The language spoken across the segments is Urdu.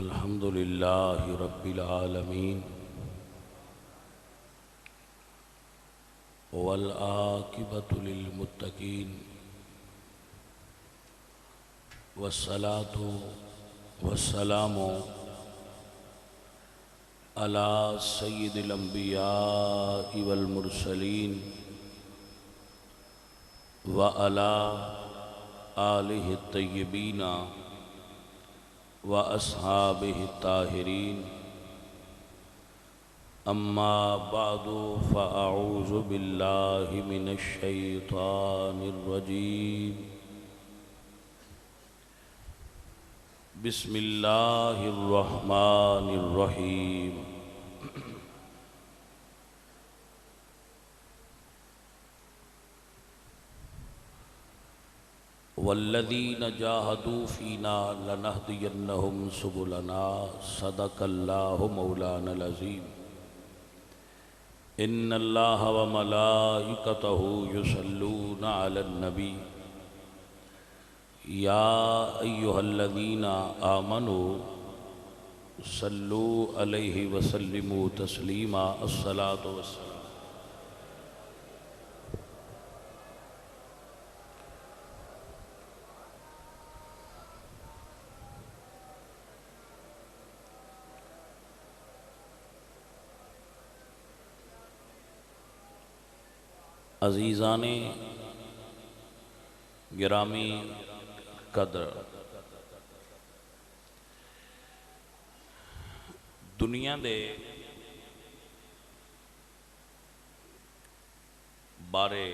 الحمد للہ رب العالمین والعاقبۃ للمتقین والصلاة والسلام علی سید الانبیاء والمرسلین وعلی آلہ الطیبین وأصحابه الطاهرين أما بعد فأعوذ بالله من الشيطان الرجيم بسم الله الرحمن الرحيم والذین جاہدوا فینا لنہدینہم سبلنا صدق اللہ مولانا العظیم ان اللہ وملائکتہ یصلون علی النبی یا ایہا الذین آمنوا صلوا علیہ وسلموا تسلیما الصلاة والسلام عزیزان گرامی قدر، دنیا دے بارے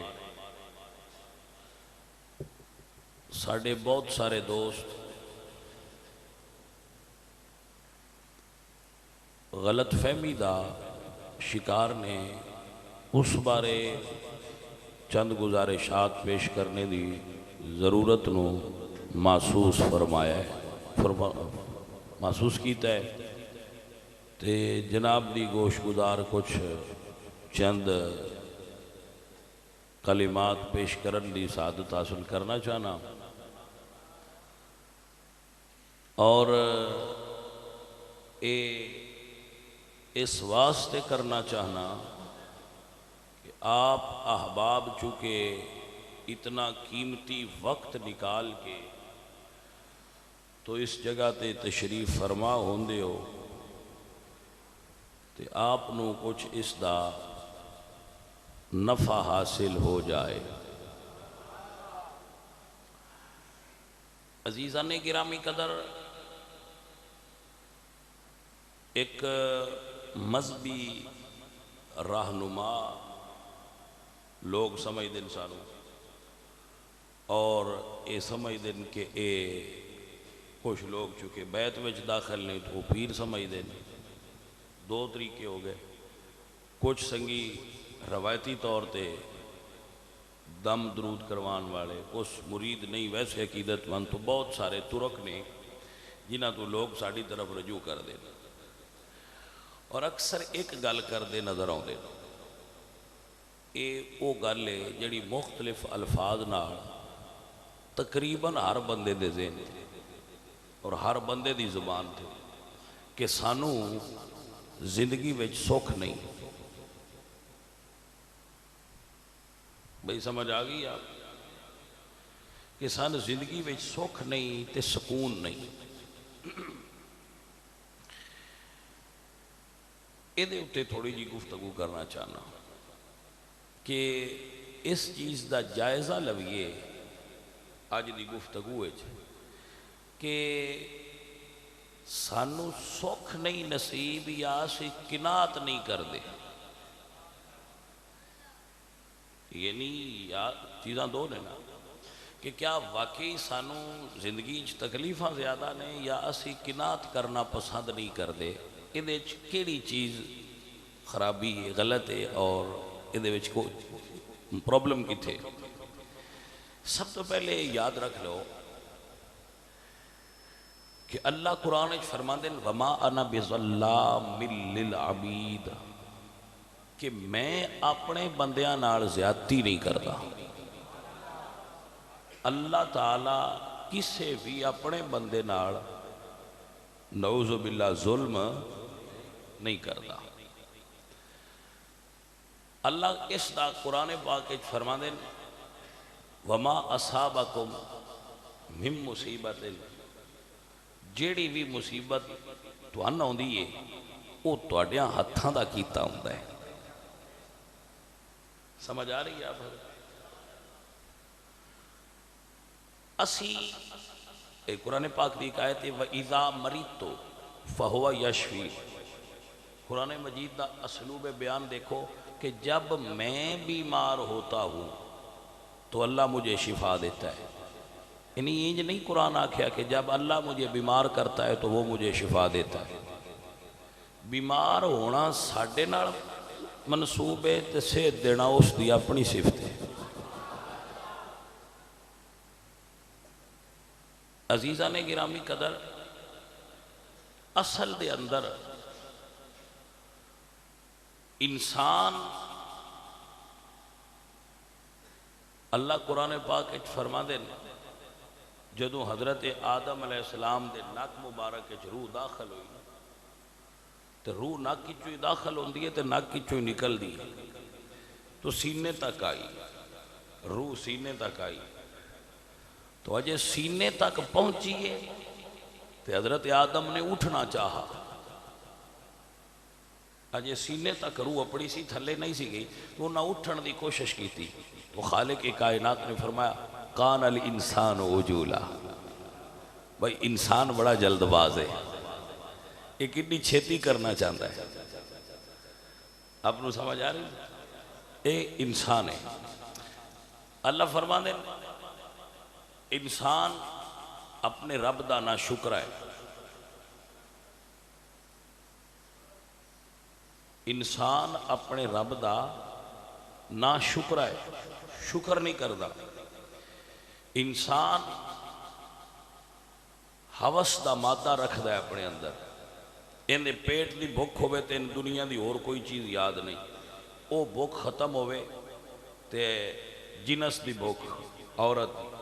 ساڑھے بہت سارے دوست غلط فہمی دا شکار نے اس بارے چند گزارشات پیش کرنے دی ضرورت نو محسوس فرمایا ہے محسوس کیتا ہے تے جناب دی گوش گزار کچھ چند کلمات پیش کرن دی سعادت حاصل کرنا چاہنا اور اس واسطے کرنا چاہنا آپ احباب چونکہ اتنا قیمتی وقت نکال کے تو اس جگہ تے تشریف فرما ہوندے ہو تے آپ نو کچھ اس دا نفع حاصل ہو جائے۔ عزیزان گرامی قدر، ایک مذہبی رہنما لوگ سمجھ دن سانو اور اے سمجھ دن کہ اے کچھ لوگ چونکہ بیت وچ داخل نہیں تو پیر سمجھ دن، دو طریقے ہو گئے۔ کچھ سنگی روایتی طور تے دم درود کروان والے، کچھ مرید نہیں ویسے عقیدت مند، تو بہت سارے ترک نے جنہاں تو لوگ ساڑھی طرف رجوع کر دیں اور اکثر ایک گل کر دے نظر آؤں دے او گل ہے جڑی مختلف الفاظ نال تقریباً ہر بندے دے ذہن تھے اور ہر بندے دی زبان تھے کہ سانو زندگی وچ سکھ نہیں۔ بھئی سمجھ آگئی آپ کہ سانو زندگی وچ سکھ نہیں تے سکون نہیں۔ ایدے اتے تھوڑی جی گفتگو کرنا چاہنا کہ اس چیز دا جائزہ لویے آج دی گفتگو ہے کہ سانو سکھ نہیں نصیب یا اسی قناعت نہیں کر دے، یعنی یا چیزاں دو نے نا کہ کیا واقعی سانو زندگی تکلیفاں زیادہ نے یا اسی قناعت کرنا پسند نہیں کر دے، ادھے کیڑی چیز خرابی ہے، غلط ہے اور ادھے وچ کو پرابلم کی تھے۔ سب تو پہلے یاد رکھ لو کہ اللہ قرآن وچ فرماندے وما انا بظلام للعبید کہ میں اپنے بندیاں نال زیادتی نہیں کرتا۔ اللہ تعالیٰ کسے بھی اپنے بندے نال نعوذ باللہ ظلم نہیں کرتا۔ اللہ اس دا قرآن پاک وچ فرما دے وما اصابکم من مصیبت، جیڑی بھی مصیبت تہن آندی ہے وہ تہاڈیاں ہتھاں دا کیتا ہوندا ہے۔ سمجھ آ رہی ہے آپ؟ اسی قرآن پاک دی آیت ہے وَإِذَا مَرِضْتُ فَهُوَ يَشْفِي۔ قرآن مجید دا اسلوب بیان دیکھو کہ جب میں بیمار ہوتا ہوں تو اللہ مجھے شفا دیتا ہے۔ یعنی یہ نہیں قرآن آکھیا کہ جب اللہ مجھے بیمار کرتا ہے تو وہ مجھے شفا دیتا ہے۔ بیمار ہونا ساڈے نال منسوب ہے تے صحت دینا اس دی اپنی صفت ہے۔ عزیزہ نے گرامی قدر، اصل دے اندر انسان اللہ قرآن پاک اچ فرما دے جدو حضرت آدم علیہ السلام دے ناک مبارک اچ روح داخل ہوئی تو روح ناک کی چوئی داخل ہوندی ہے تو ناک کی چوئی نکل دی تو سینے تک آئی، روح سینے تک آئی تو اجے سینے تک پہنچیے تو حضرت آدم نے اٹھنا چاہا، اجے سینے تک روح اپنی سی تھلے نہیں سی گئی تو نہ اٹھن دی کوشش کی تھی تو خالق کائنات نے فرمایا کان الانسان عجولا، بھائی انسان بڑا جلد باز ہے، یہ کتنی چھیتی کرنا چاہتا ہے۔ آپ نے سمجھ آ رہی ہے؟ اے انسان ہے۔ اللہ فرما دے انسان اپنے رب دا نہ شکر ہے، انسان اپنے رب دا نہ شکر ہے، شکر نہیں کردا۔ انسان ہوس دا مادہ رکھ دا ہے اپنے اندر، اندے پیٹ دی بھوک ہوئے تے ان دنیا دی اور کوئی چیز یاد نہیں، او بھوک ختم ہوئے تے جنس دی بھوک عورت دی،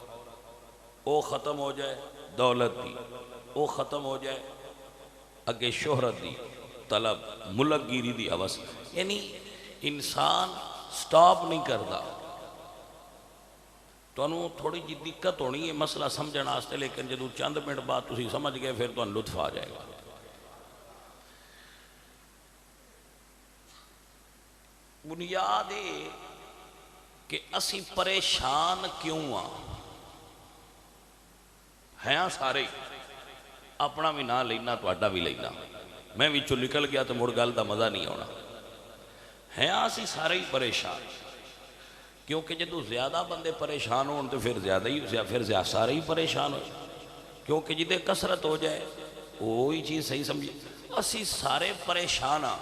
او ختم ہو جائے دولت دی، او ختم ہو جائے اگے شہرت دی طلب، ملک گیری دی ہوس، یعنی انسان سٹاپ نہیں کردا۔ تو انہوں تھوڑی جی دقت ہونی ہے مسئلہ سمجھنا آستے، لیکن جدو چند منٹ بعد تسی سمجھ گئے پھر تو ان لطف آ جائے گا۔ بنیاد ہے کہ اسی پریشان کیوں ہیں سارے، اپنا بھی نہ لینا تو اڈا بھی لینا، میں بھی چو نکل گیا تو مڑ گل دا مزہ نہیں ہونا، ہیں اسی سارے ہی پریشان، کیونکہ جدو زیادہ بندے پریشان ہوں تو پھر زیادہ ہی پھر سارے ہی پریشان ہو، کیونکہ جدے کثرت ہو جائے وہی چیز صحیح سمجھی۔ اسی سارے پریشان ہاں،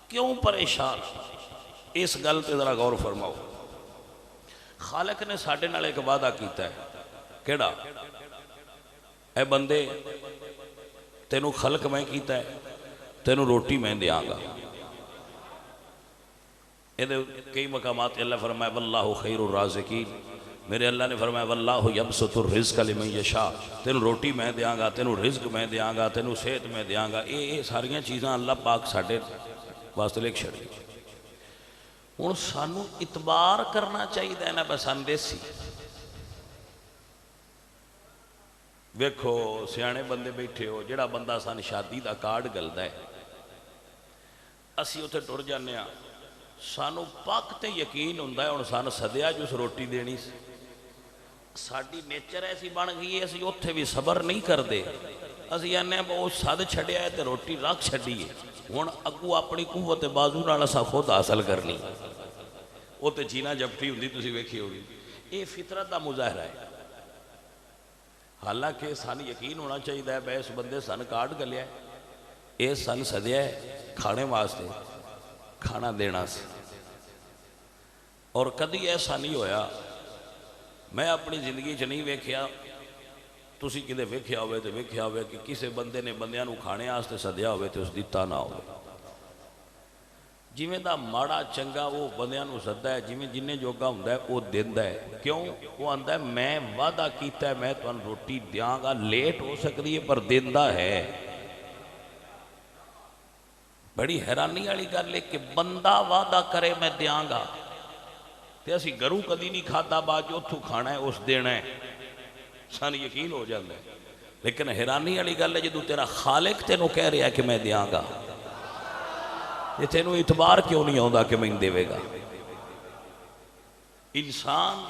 کیوں پریشان؟ اس گل تے ذرا غور فرماؤ۔ خالق نے ساڈے نال ایک وعدہ کیتا ہے، کیڑا؟ اے بندے تینوں خلق میں کیتا ہے، تینوں روٹی میں دیاں گا۔ کئی مقامات اللہ فرمایا واللہ خیر الرازقین، میرے اللہ نے فرمایا واللہ یبسط الرزق لمن یشاء، تینوں روٹی میں دیاں گا، تینوں رزق میں دیاں گا، تینوں صحت میں دیاں گا، یہ ساریاں چیزاں اللہ پاک ساڈے واسطے لکھ چھڑی۔ ہن سانوں اعتبار کرنا چاہیے نا بس اندیسی۔ ویکھو سیانے بندے بیٹھے ہو، جڑا بندہ سان شادی دا کارڈ گلدا ہے اسی اتھے ٹر جانے ہاں، سانو پاک تے یقین ہوندہ ہے ہن سان سدیا جس روٹی دینی سی، ساڈی نیچر ایسی بن گئی ہے اسی اتھے بھی صبر نہیں کر دے، اسی آنے وہ سد چھڑیا ہے تے روٹی رکھ چھڑی ہے، ہن اگو اپنی قوت بازو نال اسا خود حاصل کرنی، وہ تے چینا جپٹی ہوندی تسی ویکھی ہوگی، یہ فطرت دا مظاہرہ ہے۔ حالانکہ سان یقین ہونا چاہیے ہے اس بندے سن کارڈ گلیا ہے، یہ سن سدیا ہے کھانے واسطے، کھانا دینا سی، اور کدی ایسا نہیں ہویا میں اپنی زندگی چ نہیں ویکھیا، تسی کدے ویکھیا ہوئے تو ویکھیا ہوئے کہ کسی بندے نے بندیاں نو کھانے واسطے سدیا ہوئے تو اس دتا نہ ہوئے۔ ਜਿਵੇਂ ਦਾ ਮਾੜਾ ਚੰਗਾ ਉਹ ਬੰਦਿਆਂ ਨੂੰ ਸੱਦਾ ਹੈ, ਜਿਵੇਂ ਜਿੰਨੇ ਜੋਗਾ ਹੁੰਦਾ ਉਹ ਦਿੰਦਾ ਹੈ। ਕਿਉਂ? ਉਹ ਆਂਦਾ ਮੈਂ ਵਾਅਦਾ ਕੀਤਾ ਮੈਂ ਤੁਹਾਨੂੰ ਰੋਟੀ ਦਿਆਂਗਾ, ਲੇਟ ਹੋ ਸਕਦੀ ਹੈ ਪਰ ਦਿੰਦਾ ਹੈ। ਬੜੀ ਹੈਰਾਨੀ ਵਾਲੀ ਗੱਲ ਹੈ ਕਿ ਬੰਦਾ ਵਾਅਦਾ ਕਰੇ ਮੈਂ ਦਿਆਂਗਾ ਤੇ ਅਸੀਂ ਘਰੋਂ ਕਦੀ ਨਹੀਂ ਖਾਧਾ, ਬਾਅਦ ਚ ਉੱਥੋਂ ਖਾਣਾ ਹੈ, ਉਸ ਦੇਣਾ ਹੈ, ਸਾਨੂੰ ਯਕੀਨ ਹੋ ਜਾਂਦਾ ਹੈ। ਲੇਕਿਨ ਹੈਰਾਨੀ ਵਾਲੀ ਗੱਲ ਹੈ ਜਦੋਂ ਤੇਰਾ ਖਾਲਿਕ ਤੈਨੂੰ ਕਹਿ ਰਿਹਾ ਕਿ ਮੈਂ ਦਿਆਂਗਾ ਤੇ ਤੈਨੂੰ ਇਤਬਾਰ ਕਿਉਂ ਨਹੀਂ ਆਉਂਦਾ ਕਿ ਮੈਨੂੰ ਦੇਵੇਗਾ। ਇਨਸਾਨ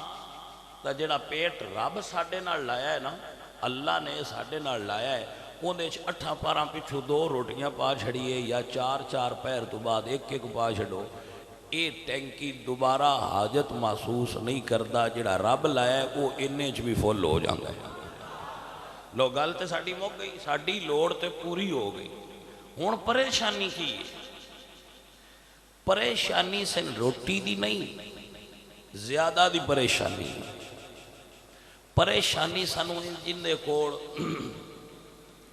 ਦਾ ਜਿਹੜਾ ਪੇਟ ਰੱਬ ਸਾਡੇ ਨਾਲ ਲਾਇਆ ਹੈ ਨਾ, ਅੱਲਾ ਨੇ ਸਾਡੇ ਨਾਲ ਲਾਇਆ ਹੈ, ਉਹਦੇ 'ਚ 8 ਪਾਰਾਂ ਪਿੱਛੋਂ 2 ਰੋਟੀਆਂ ਪਾ ਛੜੀਏ ਜਾਂ 4 ਪਹਿਰ ਤੋਂ ਬਾਅਦ 1 ਪਾ ਛੱਡੋ, ਇਹ ਟੈਂਕੀ ਦੁਬਾਰਾ ਹਾਜਤ ਮਹਿਸੂਸ ਨਹੀਂ ਕਰਦਾ। ਜਿਹੜਾ ਰੱਬ ਲਾਇਆ ਉਹ ਇੰਨੇ 'ਚ ਵੀ ਫੁੱਲ ਹੋ ਜਾਂਦਾ ਹੈ। ਲੋ ਗੱਲ ਤੇ ਸਾਡੀ ਮੁੱਕ ਗਈ, ਸਾਡੀ ਲੋੜ ਤੇ ਪੂਰੀ ਹੋ ਗਈ। ਹੁਣ ਪਰੇਸ਼ਾਨੀ ਕੀ ਹੈ? ਪਰੇਸ਼ਾਨੀ ਸਿਰਫ ਰੋਟੀ ਦੀ ਨਹੀਂ, ਜ਼ਿਆਦਾ ਦੀ ਪਰੇਸ਼ਾਨੀ। ਪਰੇਸ਼ਾਨੀ ਸਾਨੂੰ ਜਿੰਦੇ ਕੋਲ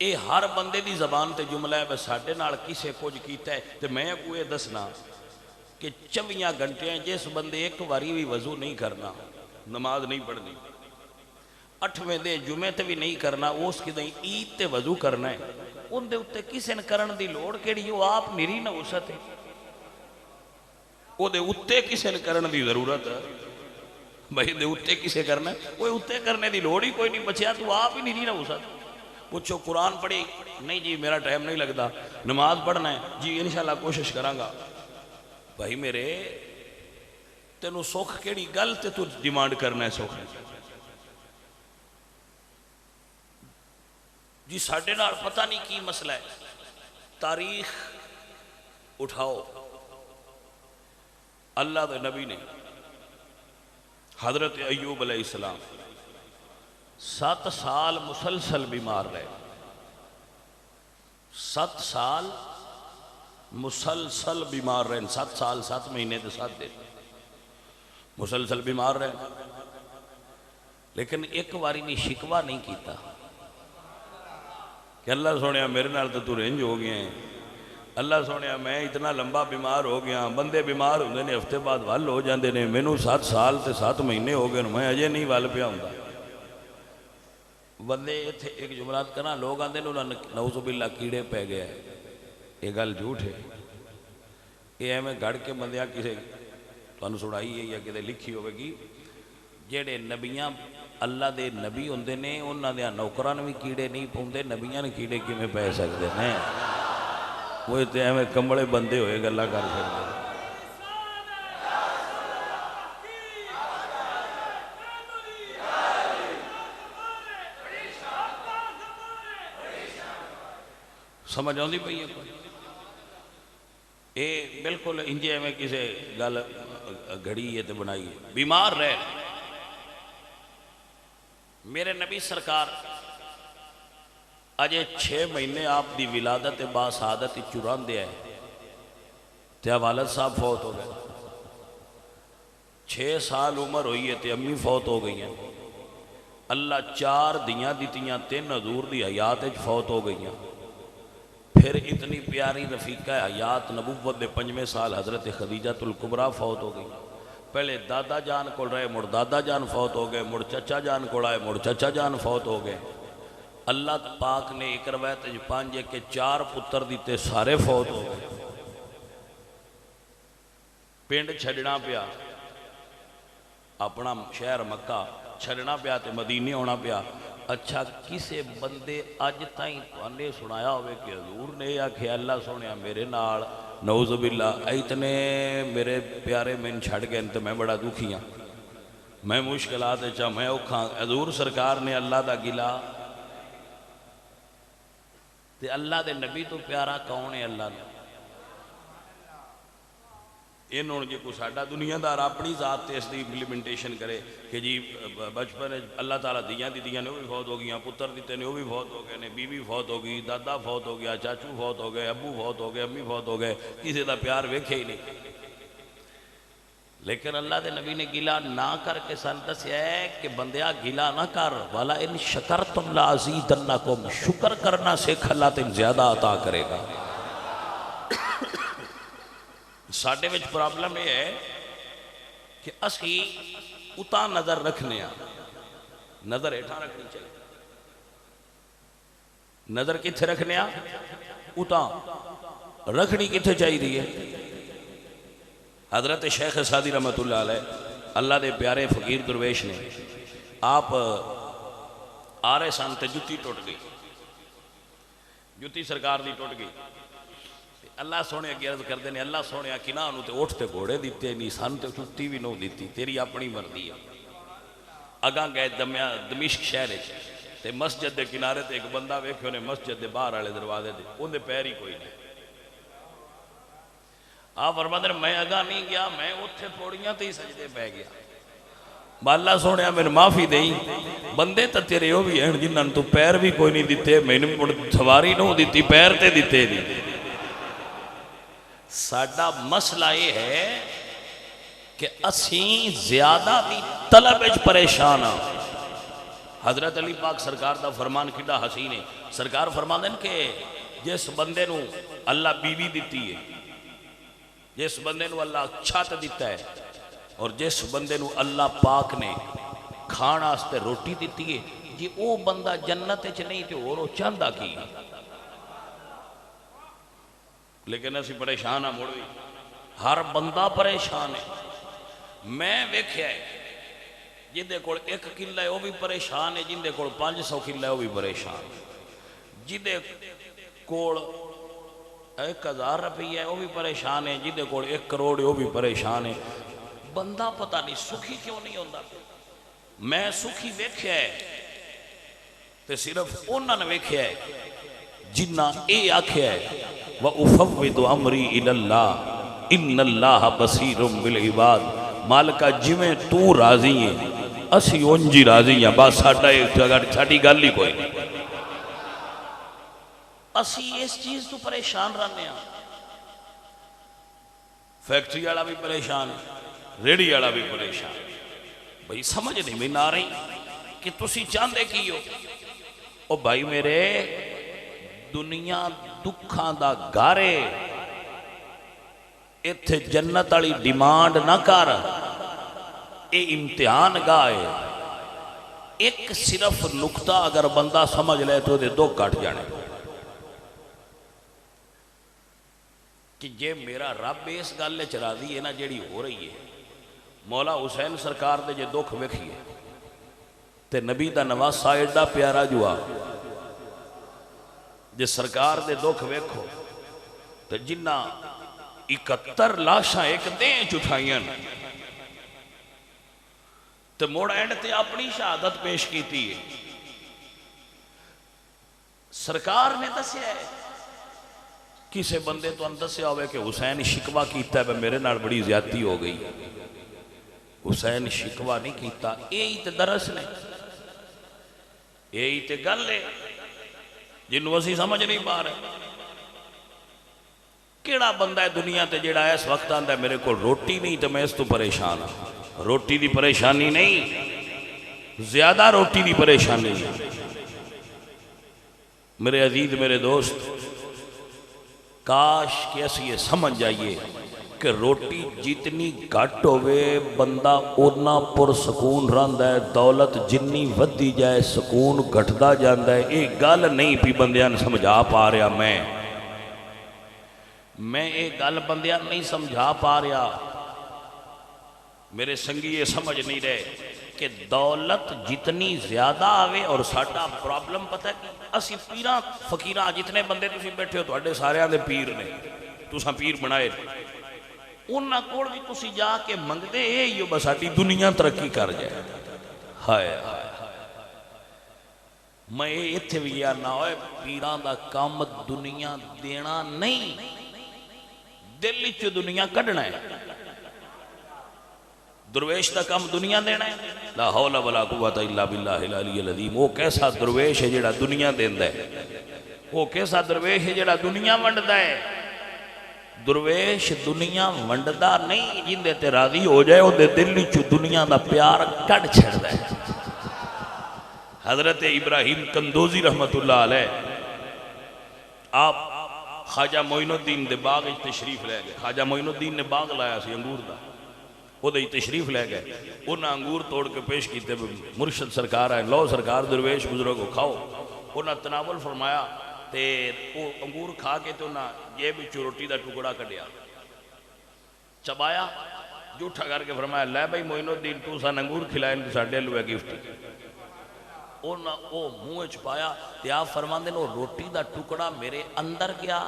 یہ ہر بندے دی زبان تے جملہ ہے، بس ساڈے نال کسے کچھ کیتا ہے تے میں کوئی دسنا کہ 24 گھنٹے جس بندے ایک واری بھی وضو نہیں کرنا، نماز نہیں پڑھنی، 8ویں دن جمعے تے بھی نہیں کرنا، اس کی دن عید تے وضو کرنا ہے، ان دے اتے کسے نے کرن دی لوڑ کیڑی، وہ آپ میری نوست ہے، وہ دے اتے کسے نے کرن دی ضرورت ہے، بھائی دے اتے کسے کرنا ہے، وہ اتے کرنے دی لوڑ ہی کوئی نہیں بچیا، تو آپ ہی میری نوست ہے۔ پوچھو قرآن پڑھی، نہیں جی میرا ٹائم نہیں لگتا، نماز پڑھنا ہے جی انشاءاللہ کوشش کرانگا، بھائی میرے تینوں سوکھ کیڑی گل تے تو ڈیمانڈ کرنا ہے سوکھ جی ساڑھے نال پتہ نہیں کی مسئلہ ہے۔ تاریخ اٹھاؤ، اللہ دے نبی نے حضرت ایوب علیہ السلام 7 سال مسلسل بیمار رہے، 7 سال مسلسل بیمار رہے، 7 سال 7 مہینے دے 7 دن مسلسل بیمار رہے، لیکن ایک واری نہیں شکوہ نہیں کیتا کہ اللہ سونیا میرے نال تو رنج ہو گئے ہیں، اللہ سونیا میں اتنا لمبا بیمار ہو گیا، بندے بیمار ہوندے نے ہفتے بعد وال ہو جاندے نے، مینوں 7 سال تے 7 مہینے ہو گئے میں اجے نہیں وال پیا ہوندا۔ بندے تھے ایک جملات کرنا، لوگ آندے نے نعوذ باللہ کیڑے پہ گیا ہے، یہ گل جھوٹ ہے، یہ ایویں گھڑ کے بندیاں کسے تانوں سنائی ہے یا کدے لکھی ہوئے گی، جیڑے نبیاں اللہ دے نبی ہوندے نے انہاں دے نوکراں بھی کیڑے نہیں پوندے، نبیاں نے کیڑے کیویں پے سکدے نے، وہ تے ایویں کمبڑے بندے ہوئے گلاں کر سکدے۔ سمجھ آؤں دی پئی ہے کوئی؟ اے بالکل انجے میں کسے گل گھڑی ہے تے بنائی ہے، بیمار رہے۔ میرے نبی سرکار اجے 6 مہینے آپ دی ولادت با سعادت چران دیا ہے تے والد صاحب فوت ہو گئے، 6 سال عمر ہوئی ہے تے امی فوت ہو گئی ہیں، اللہ 4 دیاں دیتیاں 3 حضور دی حیات فوت ہو گئی ہیں، پھر اتنی پیاری رفیقہ حیات نبوت دے 5ویں سال حضرت خدیجہ الکبریٰ فوت ہو گئی، پہلے دادا جان کو رہے مڑ دادا جان فوت ہو گئے، مڑ چچا جان کو آئے مڑ چچا جان فوت ہو گئے، اللہ پاک نے ایک روایت 5 کے 4 پتر دیتے سارے فوت ہو گئے، پنڈ چھڑنا پیا، اپنا شہر مکہ چھڑنا پیا تے مدینے ہونا پیا۔ اچھا کسے بندے آج تائیں تو انہیں سنایا ہوئے کہ حضور نے یا کہ اللہ سنیا میرے نال نعوذ باللہ اتنے میرے پیارے میں چھڑ گئے تو میں بڑا دکھی ہاں، میں مشکلات چاہ میں اوکھاں، حضور سرکار نے اللہ دا گلا تے اللہ دے نبی تو پیارا کون ہے اللہ نے، انہوں نے کوئی ساڑھا دنیا دار اپنی ذات تے اس دی امپلیمنٹیشن کرے کہ جی بچپن اللہ تعالیٰ دیاں دیاں نے وہ بھی فوت ہو گیا، پتر دیتے نے وہ بھی فوت ہو گئے نے، بیوی فوت ہو گئی، دادا فوت ہو گیا، چاچو فوت ہو گئے، ابو فوت ہو گئے، امی فوت ہو گئے، کسی دا پیار ویکھے ہی نہیں، لیکن اللہ دے نبی نے گلا نہ کر کے سن دسیا ہے کہ بندیا گلا نہ کر، والا ان شکرتم لازیدنکم، شکر کرنا سیکھ اللہ تین زیادہ عطا کرے گا۔ ساڑھے وچ پرابلم یہ ہے کہ اسی اتاں نظر رکھنے ہیں، نظر ایٹھا رکھنی چاہیے، نظر کتھے رکھنے ہیں اتاں رکھنی کتھے چاہیے دیئے۔ حضرت شیخ سعدی رحمت اللہ علیہ اللہ دے پیارے فقیر درویش نے آپ آرے سان تے جتی ٹوٹ گئی، جتی سرکار دی ٹوٹ گئی، اللہ سونے کی عرض کر دینے اللہ سونے کناں انہوں تے اٹھتے گھوڑے دیتے نہیں سن تے چھتی بھی نو دیتی، تیری اپنی مرضی ہے۔ اگاں گئے دمشق شہر تے مسجد دے کنارے تے ایک بندہ ویکھے انہیں مسجد دے باہر والے دروازے دے ان دے پیر ہی کوئی نہیں، آپ فرماتے ہیں میں اگاں نہیں گیا، میں اٹھے پوڑیاں تے ہی سجدے پہ گیا، اللہ سونے میں معافی دیں بندے تے تیرے ہو بھی ہیں جنہاں تو پیر بھی کوئی نہیں دیتے، میں نے سواری نو دیتی پیر تے دیتے نہیں۔ ساڑھا مسئلہ یہ ہے کہ اسیں زیادہ بھی طلب اچ پریشان ہاں، حضرت علی پاک سرکار دا فرمان کڈا حسین ہے. سرکار فرماندے ہیں کہ جس بندے نو اللہ بیوی دیتی ہے، جس بندے نو اللہ چھت دیتا ہے، اور جس بندے نو اللہ پاک نے کھانا واسطے روٹی دیتی ہے، جی او بندہ جنت وچ نہیں تے اور چاہندا کی. لیکن اسی پریشان ہاں، مڑ بھی ہر بندہ پریشان ہے. میں ویکھیا ہے جندے کول 1 کلہ ہے وہ بھی پریشان ہے، جندے کول 500 کلہ ہے وہ بھی پریشان ہے، جندے کول 1000 روپیہ ہے وہ بھی پریشان ہے، جندے کول 1 کروڑ ہے وہ بھی پریشان ہے. بندہ پتہ نہیں سکھی کیوں نہیں ہوتا. میں سکھی ویکھیا ہے تے صرف انہاں نے ویکھیا ہے جنہ اے آکھیا ہے وَأُفَوِّضُ أَمْرِي إِلَى اللَّهِ إِنَّ اللَّهَ بَصِيرٌ بِالْعِبَادِ. مالکہ جویں تو راضی ہے اسی انجی راضی ہیں، بس ساڑی گل ہی کوئی نہیں. اسی اس چیز تو پریشان رہنے ہیں. فیکٹری والا بھی پریشان، ریڑی والا بھی پریشان. بھئی سمجھ نہیں میں نہ رہی کہ تسی چاندے کی ہو. او بھائی میرے دنیا دکھاں دا گارے، ایتھے جنت والی ڈیمانڈ نہ کر. اے امتحان گائے. ایک صرف نکتہ اگر بندہ سمجھ لے تو دے 2 کٹ جانے کہ جے میرا رب اس گالے چرا دی ہے نا جیڑی ہو رہی ہے. مولا حسین سرکار دے جے دکھ ویکھیے تے نبی دا نواسا ایڈا پیارا جوا. جے سرکار دے دکھ ویکھو تے جنہ 71 لاشاں ایک دیں چٹھائیاں تے موڑ اینڈ تے اپنی شہادت پیش کیتی ہے. سرکار نے دسیا ہے کسے بندے تو دسیا ہوئے کہ حسین شکوہ کیتا ہے میرے نال بڑی زیادتی ہو گئی. حسین شکوہ نہیں کیتا. یہی تے درس نے، یہی تے گل ہے جنہوں اسی سمجھ نہیں پا رہے. کیڑا بندہ ہے دنیا تے جیڑا اس وقت آندہ ہے میرے کو روٹی نہیں تو میں اس تو پریشان ہوں. روٹی دی پریشانی نہیں، زیادہ روٹی دی پریشانی نہیں. میرے عزیز میرے دوست، کاش کہ ایسی یہ سمجھ جائیے کہ روٹی جتنی گھٹ ہوئے بندہ اتنا پر سکون رہندا ہے. دولت جنی ودی جائے سکون گھٹدا جاندا ہے. ایک گل نہیں پی بندیاں نے سمجھا پا رہا. میں ایک گل بندیاں نہیں سمجھا پا رہا. میرے سنگی یہ سمجھ نہیں رہے کہ دولت جتنی زیادہ آوے اور ساڑھا پرابلم پتہ ہے کہ اسی پیران فقیران جتنے بندے تسی بیٹھے ہو تو اڈے سارے آنے پیر نے تساں پیر بنائے انہاں کوڑ بھی تسی جا کے منگ دے یہ بس آٹی دنیا ترقی کر جائے. ہائے میں اتھے بھی یا نہ ہوئے پیران دا کام دنیا دینا نہیں، دلی چو دنیا کڑنا ہے. درویش دا کام دنیا دینا ہے. لا حول ولا قوت الا باللہ العلی العظیم. وہ کیسا درویش ہے جڑا دنیا دیندہ ہے؟ وہ کیسا درویش ہے جڑا دنیا ونڈدا ہے؟ درویش دنیا ونڈدا نہیں، جن دے تے راضی ہو جائے وہ دے دل چو دنیا دا پیار کڑ چھڑدا ہے. حضرت ابراہیم کندوزی رحمت اللہ علیہ آپ خواجہ معین الدین دے باغ تشریف لے گئے. خواجہ معین الدین نے باغ لایا سی انگور دا، وہ دے تشریف لے گئے. انہاں انگور توڑ کے پیش کیتے مرشد سرکار آئے، لو سرکار درویش بزرگو کھاؤ. انہاں تناول فرمایا تے وہ انگور کھا کے تو انہاں یہ بھی روٹی دا ٹکڑا کڈیا چبایا جھوٹا کر کے فرمایا لے بھائی معین الدین تو سان انگور کھلائیں تو ساڑھے لوے گفٹ. انہاں وہ منہ چھپایا تے آپ فرماندے وہ روٹی دا ٹکڑا میرے اندر گیا.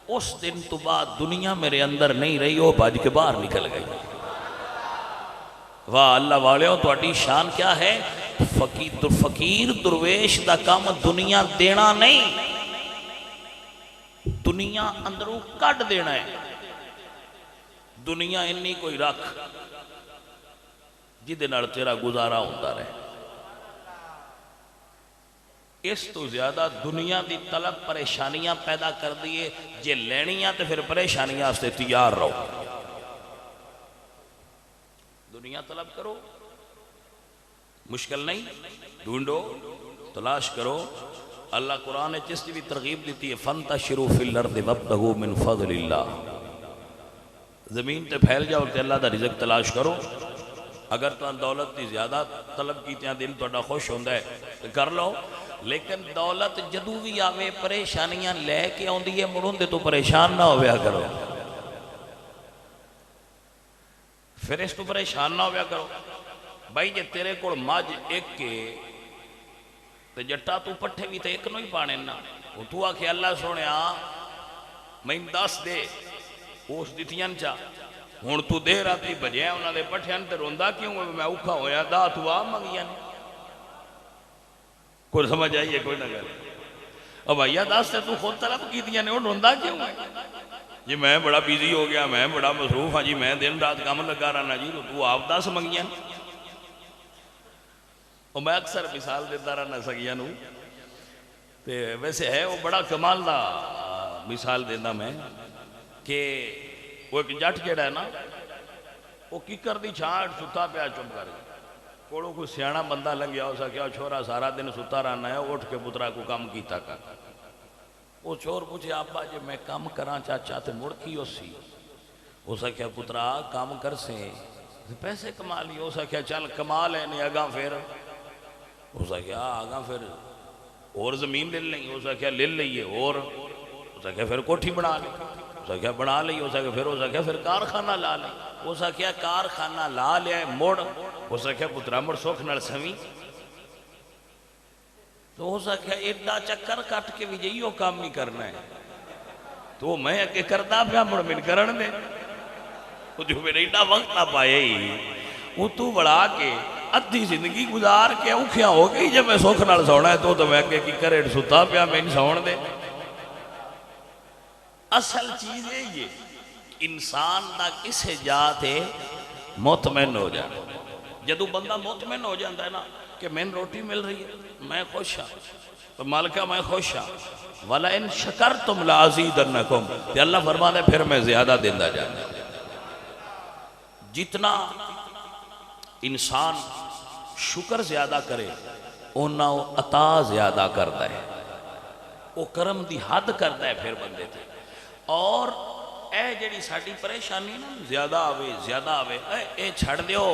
اس دن تو بعد دنیا میرے اندر نہیں رہی، وہ بھاج کے باہر نکل گئی. واہ اللہ والیوں تو اٹی شان کیا ہے. فقیر درویش دا کام دنیا دینا نہیں، دنیا اندروں کٹ دینا ہے. دنیا انی کوئی رکھ جدے نال تیرا گزارا ہوتا رہے. اس تو زیادہ دنیا دی طلب پریشانیاں پیدا کر دیئے. جے لینیاں تو پھر پریشانیاں سے تیار رہو. دنیا طلب کرو مشکل نہیں، ڈھونڈو، تلاش کرو۔ اللہ قرآن جس کی بھی ترغیب دیتی ہے فَانْتَشِرُوا فِي الْأَرْضِ وَابْتَغُوا مِنْ فَضْلِ اللَّهِ، زمین تے پھیل جاؤ تے اللہ دا رزق تلاش کرو۔ اگر تو دولت دی زیادہ طلب کیتیاں دل تو خوش ہوندہ ہے تو کر لو، لیکن دولت جدو بھی آوے پریشانیاں لے کے آندی ہے مڑوں دے تو پریشان نہ ہویا کرو، پھر اس تو پریشان نہ ہویا کرو۔ بھائی جے تیرے کو ماج ایک کے تو جٹا تو پٹھے بھی تو ایک نو ہی پانے نا، وہ تو آکھے اللہ سونے میں 10 دے اس دیتیاں چاہ ہون تو دے راتی بجے ہیں انہاں دے پٹھے انتے روندہ کیوں میں اوکھا ہویا دا تو منگیاں کوئی سمجھ آئیے کوئی نہ گئے اب بھائیہ 10 سے تو خود طلب کی دیا نے وہ روندہ کیوں ہے جی میں بڑا بیزی ہو گیا، میں بڑا مصروف ہاں جی، میں دن رات کام لگا رہا نا جی، تو آپ 10 منگیاں اور میں اکثر مثال دیتا رہا نا سگیاں نو ویسے ہے وہ بڑا کمال دا مثال دینا میں کہ وہ ایک جٹ جڑا ہے نا وہ کی کر دی چھاٹ ستا پیا چپ کر کوڑوں کوئی سیانا بندہ لگ گیا ہو سکیا چھوڑا سارا دن ستا رہنا ہے اٹھ کے پترا کو کام کیتا کر وہ چھوڑ پوچھے آبا جے میں کام کران چاچا تے مڑ کی ہو سی ہو سکیا پترا کام کر سے پیسے کما لی ہو سکیا چل کما لینے آگاں پھر ہو سکیا آگاں پھر اور زمین لے لیں ہو سکیا لے لئیے اور ہو سکیا پھر کوٹھی بنا لیں ہو سکیا بنا لئی ہو سکیا پھر کارخانہ لا لیں ہو سکیا کارخانہ لا لیا موڑ ہو سکیا پترا مڑ سوکھ نڑ سمی تو ہو سکیا ایڈا چکر کٹ کے بھی جئیو کام نہیں کرنا ہے تو میں اگے کردہ پیا مڑ من کرن دے وہ جو میرے ایڈا وقت نہ پائے ہی وہ تو بڑھا کے ادھی زندگی گزار کے اوکھیاں ہو گئی جب میں سوکھ نڑ سونا ہے تو میں اگے کی کرے ستا پیا میں نہیں سون دے اصل چیز ہے یہ انسان دا کسے جاتے مطمئن ہو جانا جدو بندہ مطمئن ہو جاتا ہے نا کہ میں روٹی مل رہی ہے میں خوش ہاں تو مالکہ میں خوش ہاں وَلَئِن شَكَرْتُمْ لَعَزِيدَنَّكُمْ کہ اللہ فرماتا ہے پھر میں زیادہ دیندہ جانا جتنا انسان شکر زیادہ کرے اونا وہ عطا زیادہ کرتا ہے وہ کرم دی حد کرتا ہے پھر بندے تھے اور اے جڑی ساڑی پریشانی نا زیادہ آوے اے چھڑ دیو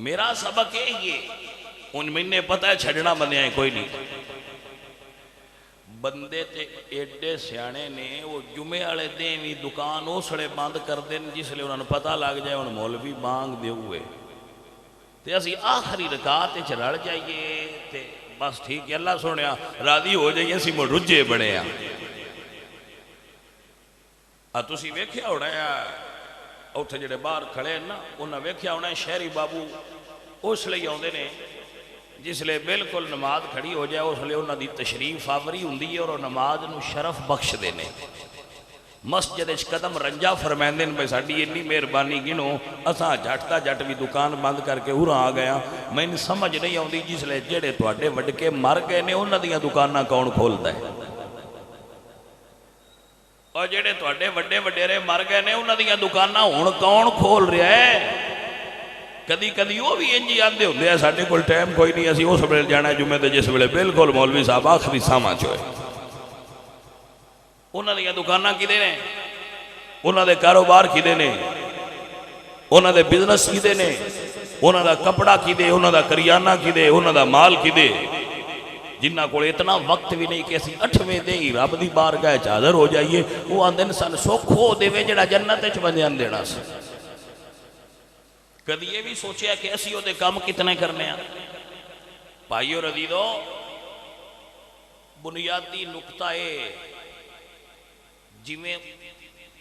میرا سبق ہے یہ ان میں نے پتہ ہے چھڑنا بندے ہیں کوئی نہیں بندے تے ایڈے سیانے نے وہ جمعے والے دیں بھی دکان اسڑے بند کر دیں جس لئے انہوں نے پتہ لگ جائے ان مولوی مانگ دے ہوئے تے اسی آخری رکعت چڑھ جائیے تے بس ٹھیک ہے اللہ سنیا راضی ہو جائیے اسی میں رجے بڑے ہیں تسی ویکھیا ہونا ہے اوتھے جڑے باہر کھڑے نا انہاں ویکھیا ہونا ہے شہری بابو اس لئے ہوندے نے جس لئے بالکل نماز کھڑی ہو جائے اس لئے انہاں دی تشریف آوری ہوندی ہے اور نماز نو شرف بخش دینے مسجد اچ قدم رنجا فرمائن دین بھائی ساڑی اتنی مہربانی گنو اساں جھٹتا جھٹ بھی دکان بند کر کے ہورا آ گیا میں نے سمجھ نہیں ہوندی جس لئے جڑے تواڈے وڈ کے مر گئے نے انہاں دیاں دکاناں کون کھولدا ہے اور جڑے تواڈے وڈے وڈیرے مر گئے نے انہاں دیاں دکاناں ہن کون کھول رہا ہے کدی کدی وہ بھی انجی آندے ہوندے ہیں ساڈے کول ٹائم کوئی نہیں اسی اس ویلے جانا ہے جمعے تے جس ویلے بالکل مولوی صاحب آخری ساما چوئے انہاں دیاں دکاناں کدے نے انہاں دے کاروبار کدے نے انہاں دے بزنس کدے نے انہاں دا کپڑا کدے انہاں دا کریانہ کدے انہاں دا مال کدے جنہ کو اتنا وقت بھی نہیں کہ اسی 8ویں دے ہی رب دی بارگاہ حاضر ہو جائیے وہ آندن سن سکھ ہو دے وے جڑا جنت وچ بندیاں دینا سی کدی یہ بھی سوچیا کہ اسی وہ دے کام کتنے کرنے ہیں بھائیو رضیدو بنیادی نقطہ ہے جی میں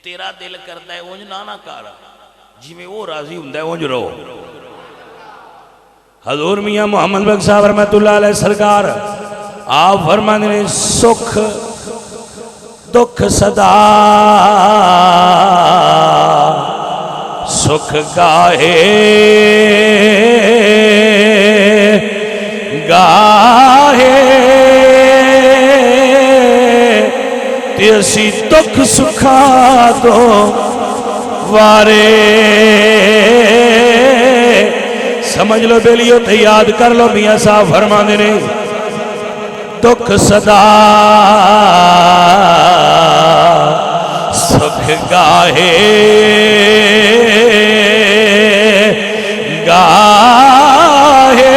تیرا دل کرتا ہے اونج نانا کارا جی میں وہ راضی ہوں ہے اونج رو حضور میاں محمد بخش صاحب رحمت اللہ علیہ سرکار آپ فرمانے نے سکھ دکھ صدا سکھ گاہے گاہے تیسی دکھ سکھا دو وارے سمجھ لو بیلیو تے یاد کر لو میاں صاحب فرماندے نے دکھ صدا سکھ گاہے گاہے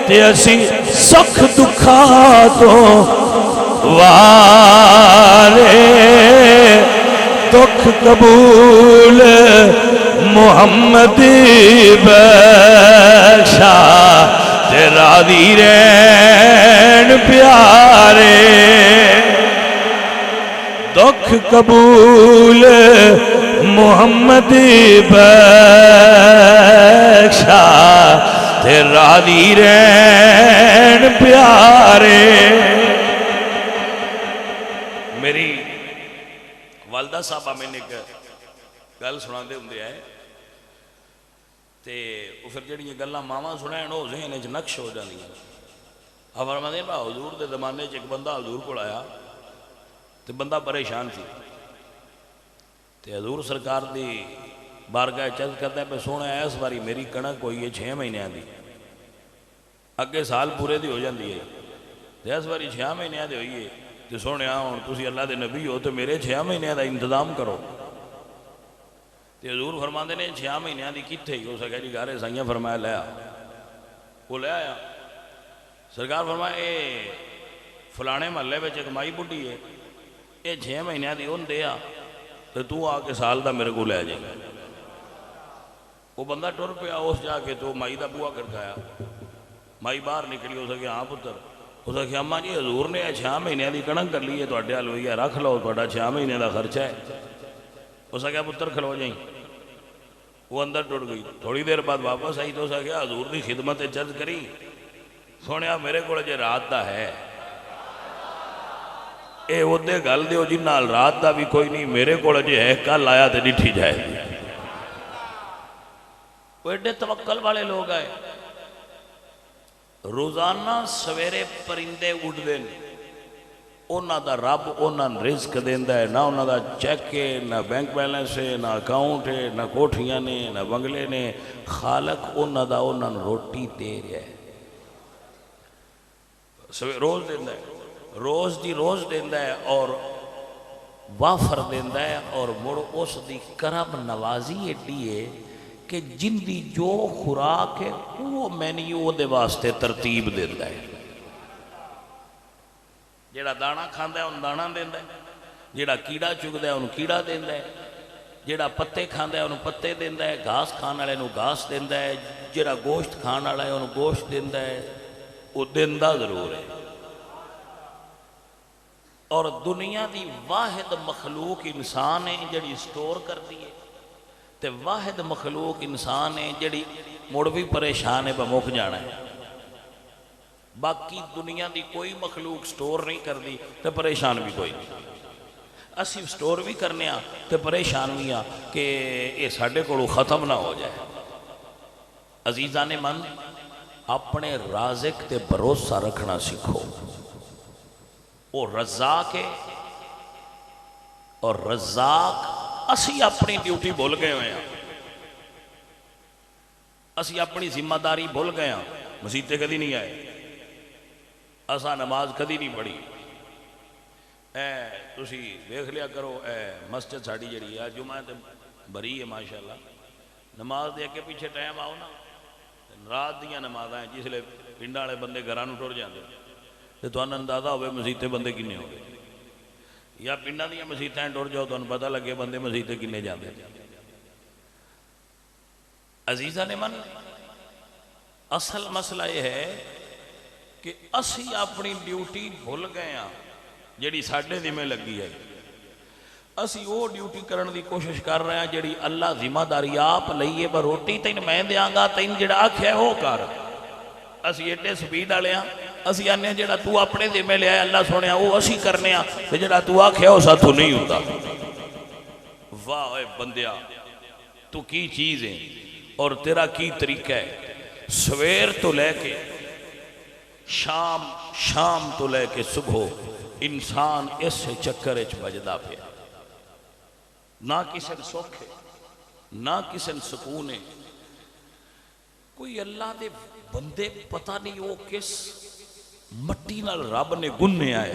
تے اسی سکھ دکھا تو والے دکھ قبول محمد بخشا تیرا دی رین پیارے دکھ قبول محمد بخشا تیرا دی رین پیارے میری والدہ صاحبہ میں نے گل سنا دے ہوں دے آئے تے وہ پھر جڑی یہ گلہ ماما سنائیں نو ذہن اچھ نقش ہو جانی ہے اب فرماتے ہیں حضور دے زمانے چ ایک بندہ حضور کو آیا تے بندہ پریشان تھی تے حضور سرکار دی بارگاہ چل کرتا ہے پہ سونا ہے اس باری میری کنک ہوئی ہے 6 مہینے دی اگے سال پورے دی ہو جاندی ہے تے اس باری 6 مہینے دی ہوئی ہے تے سونے آؤں تسی اللہ دے نبی ہو تو میرے 6 مہینے دا انتظام کرو تے حضور فرماندے نے 6 مہینے دی کتھے ہی ہو سکے جی گھارے سائیاں فرمایا لے آ وہ لے آیا سرکار فرمایا اے فلانے محلے وچ ایک مائی بڈھی ہے اے 6 مہینے دی اون دے آ تے تو آ کے سال دا میرے کو لے جائے وہ بندہ ٹر پیا اس جا کے تو مائی دا بوا کھڑکایا مائی باہر نکلی ہو سکے ہاں پتر ہو سکے اماں جی حضور نے 6 مہینے دی کنک کر لی ہے تواڈے حال ہوئی ہے رکھ لو تواڈا 6 مہینے دا خرچہ ہے ہو سکے پتر کھلو جائیں وہ اندر ٹوٹ گئی تھوڑی دیر بعد واپس آئی تو سکے حضور دی خدمت چرچ کری سونے میرے کو جے رات دا ہے اے وہ دے گل دیو جی نال رات دا بھی کوئی نہیں میرے کو جے ہے کل آیا تے ڈٹھی جائے وہ ایڈے توکل والے لوگ آئے روزانہ سویرے پرندے اڑ دین اونا دا رب اونا رزق دیندہ ہے نہ اونا دا چیک ہے نہ بینک بیلنس ہے نہ اکاؤنٹ ہے نہ کوٹھیاں نے نہ بنگلے نے خالق اونا دا اونا روٹی دے رہا ہے روز دیندہ ہے روز دی روز دیندہ ہے اور وافر دیندہ ہے اور مڑ اس دی کرم نوازی ایڈی ہے کہ جن دی جو خوراک ہے وہ مینیو دے واسطے ترتیب دیندہ ہے جیڑا دانا کھاندہ ہے ان دانا دیندہ ہے جیڑا کیڑا چگدہ ہے ان کیڑا دیندہ ہے جیڑا پتے کھاندہ ہے ان پتے دیندہ ہے گھاس کھانا ہے ان گھاس دیندہ ہے جیڑا گوشت کھانا ہے ان گوشت دیندہ ہے وہ دیندہ ضرور ہے اور دنیا دی واحد مخلوق انسان ہے جیڑی سٹور کر دیئے تے واحد مخلوق انسان ہے جیڑی مڑ بھی پریشان ہے بموک جانا ہے باقی دنیا دی کوئی مخلوق سٹور نہیں کر دی تے پریشان بھی کوئی نہیں اسی سٹور بھی کرنے ہاں تے پریشان بھی ہاں کہ یہ ساڑھے کو ختم نہ ہو جائے عزیزان من اپنے رازق تے بھروسہ رکھنا سکھو وہ رزاق ہے اور رزاق اسی اپنی ڈیوٹی بھول گئے ہوئے ہیں اسی اپنی ذمہ داری بھول گئے ہیں مسیطے کدی نہیں آئے اسا نماز کدی نہیں پڑھی تسی دیکھ لیا کرو مسجد ساڑی جڑی ہے جمعہ تے بری ہے ماشاءاللہ نماز دے کے پیچھے ٹائم آؤ نا رات دیاں نماز آئیں جس لئے پنڈا والے بندے گھرانو ٹر جاندے تے تو اندازہ ہوئے مسیطے بندے کنے ہو گئے یا پنڈا دیاں مسیطیں ٹر جاؤ تو پتہ لگے بندے مسیطے کنے جاندے عزیزہ نے من اصل مسئلہ یہ ہے کہ اسی اپنی ڈیوٹی بھول گئے ہیں جیڑی ساڑھے ذمہ لگی ہے اسی وہ ڈیوٹی کرن دی کوشش کر رہے ہیں جیڑی اللہ ذمہ داری آپ لئیے با روٹی تین میں دیاں گا تین جیڑا آکھے ہو کر اسی ایڈے سپیڈ آلے ہیں اسی آنے جیڑا تو اپنے ذمہ لے آئے اللہ سونے ہیں وہ اسی کرنے ہیں جیڑا تو آکھے ہو ساتھ تو نہیں ہوتا واہ اے بندیا تو کی چیز ہے اور تیرا کی طریقہ ہے سویر تو لے کے شام تو لے کے صبح انسان اس چکر اچ بجدا پیا نہ کسی سکھ ہے نہ کسی سکون ہے. کوئی اللہ دے بندے پتہ نہیں وہ کس مٹی نال رب نے گننے آئے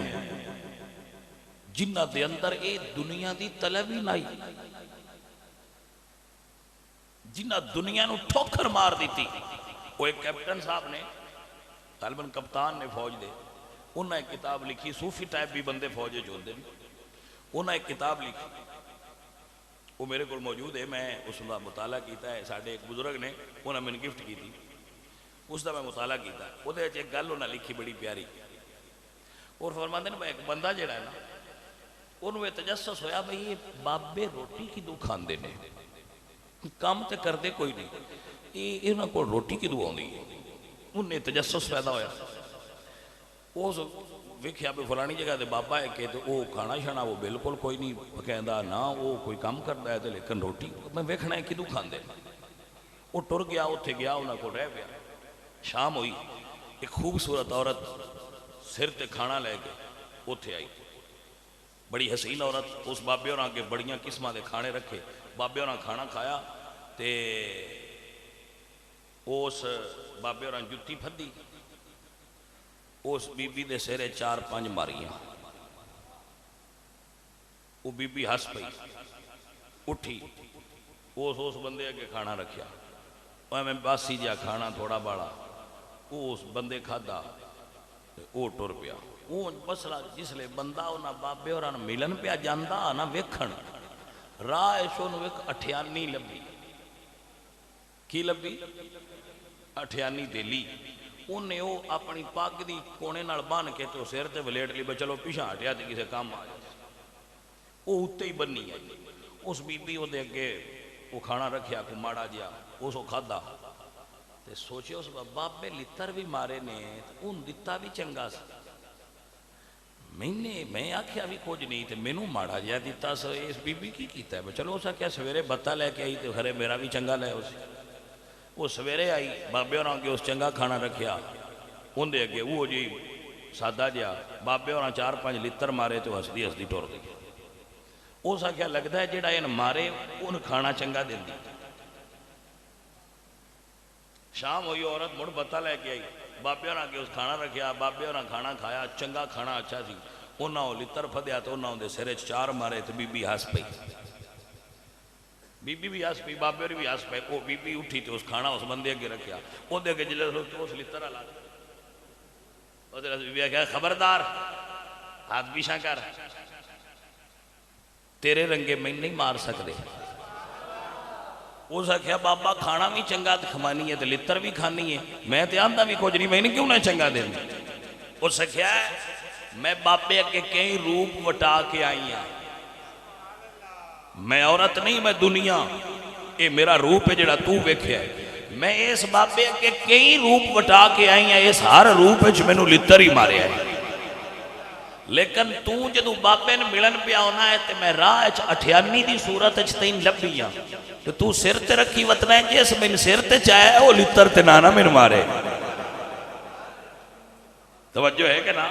جنہ دے اندر اے دنیا دی طلب ہی نہیں, جنہ دنیا نو ٹھوکر مار دیتی. وہ ایک کیپٹن صاحب نے غالباً کپتان نے فوج دے, انہوں نے ایک کتاب لکھی, صوفی ٹائپ بھی بندے فوجے جو ہوندے, انہوں نے ایک کتاب لکھی, وہ میرے کو موجود ہے, میں اس کا مطالعہ کیتا ہے. ساڑھے ایک بزرگ نے انہوں نے میں گفٹ کی تھی, اس کا میں مطالعہ کیتا ہے. وہ ایک گل انہوں نے لکھی بڑی پیاری, اور فرماتے ہیں ایک بندہ جڑا ہے نا انہوں نے تجسس ہویا بھئی یہ بابے روٹی کدوں کھاندے نے, کام تے کردے کوئی نہیں, یہ انہوں کو روٹی کدوں آندی ہے. انہیں تجسس پیدا ہویا, اس ویکھیا بھی فلانی جگہ دے بابا ہے کہ وہ کھانا شانا وہ بالکل کوئی نہیں کہندا, نہ وہ کوئی کام کرتا ہے, لیکن روٹی میں ویکھنا ہے کدوں کھاندے. وہ ٹر گیا, اتھے گیا, انہوں کو رہ گیا. شام ہوئی, ایک خوبصورت عورت سر تے کھانا لے کے اتھے آئی, بڑی حسین عورت. اس بابے اور کے بڑیاں قسمہ دے کھانے رکھے, بابے اور کھانا کھایا تے اس بابے اور جتی پھدی, اس بی بی دے سرے 4-5 ماریاں. وہ بی بی ہس پئی, اٹھی, اس بندے کے کھانا رکھیا, میں باسی جا کھانا تھوڑا باڑا, اس بندے کھادا, وہ ٹر پیا. وہ مسئلہ جس لئے بندہ انہاں بابے اور ملن پیا جاندہ نہ ویکھن, راہ شون ویک اٹھیانی لبی. کی لبی؟ اٹھیانی دیلی. انہیں وہ اپنی پاک دی کونے نال بان کے تو سیر تے ولیٹ لی, چلو پیچھا ہٹیا تے کسے کام آیا. وہ اتے ہی بننی آئی. اس بی بی وہ دے کے وہ کھانا رکھیا کو ماڑا جیا, اس کو کھادا تے سوچے اس بابے لتر بھی مارے نے, ان دتا بھی چنگا سا. میں آکھیا بھی کچھ نہیں تے مینوں ماڑا جیا دیتا سا. اس بی بی کی کیتا ہے, چلو اسا کیا سویرے بتا لے کے آئی تے گھرے میرا بھی چنگا لے. وہ سویرے آئی, بابے اور کے اس چنگا کھانا رکھیا, ان دے اگے وہ جی سادہ جیا, بابے اور 4-5 لتر مارے تو ہسدی ہسدی ٹور دی. اسا کیا لگتا ہے جڑا ان مارے ان کھانا چنگا دین دی. شام ہوئی, عورت مڑ بتا لے کے آئی, بابے اور کے اس کھانا رکھیا, بابے اور کھانا کھایا, چنگا کھانا اچھا سی. انہوں نے لتر پھدیا تو انہوں نے سرے 4 مارے تو بی بی ہس پئی. بی بی بھی ہس پئی, بابے اور بھی ہس پئی. وہ بی بی اٹھی تو اس کھانا اس بندے کے رکھیا, وہ دے کے جلے اس لتر آ لگا. بی بی کہا خبردار ہاتھ پیچھا کر, تیرے رنگے میں نہیں مار سکتے. اس نے کہا بابا کھانا بھی چنگا کھمانی ہے تو لتر بھی کھانی ہے, میں تے آندہ بھی کچھ نہیں, میں نے کیوں نہ چنگا دیں. اس نے کہا میں بابے کے کئی روپ وٹا کے آئی ہوں, میں عورت نہیں میں دنیا, یہ میرا روپ ہے جڑا تو ویکھیا ہے. میں اس بابے کے کئی روپ وٹا کے آئی ہوں, اس ہر روپ ہے میں نے لتر ہی مارے ہے. لیکن تو جدو بابے نے ملن پیا ہونا ہے تے میں راہ اٹھیانی دی صورت تین لبی ہاں, تو سر تے رکھی وطنا ہے جس میں سر تے چاہے ہے وہ لتر تے نانا میں مارے. توجہ ہے کہ نا,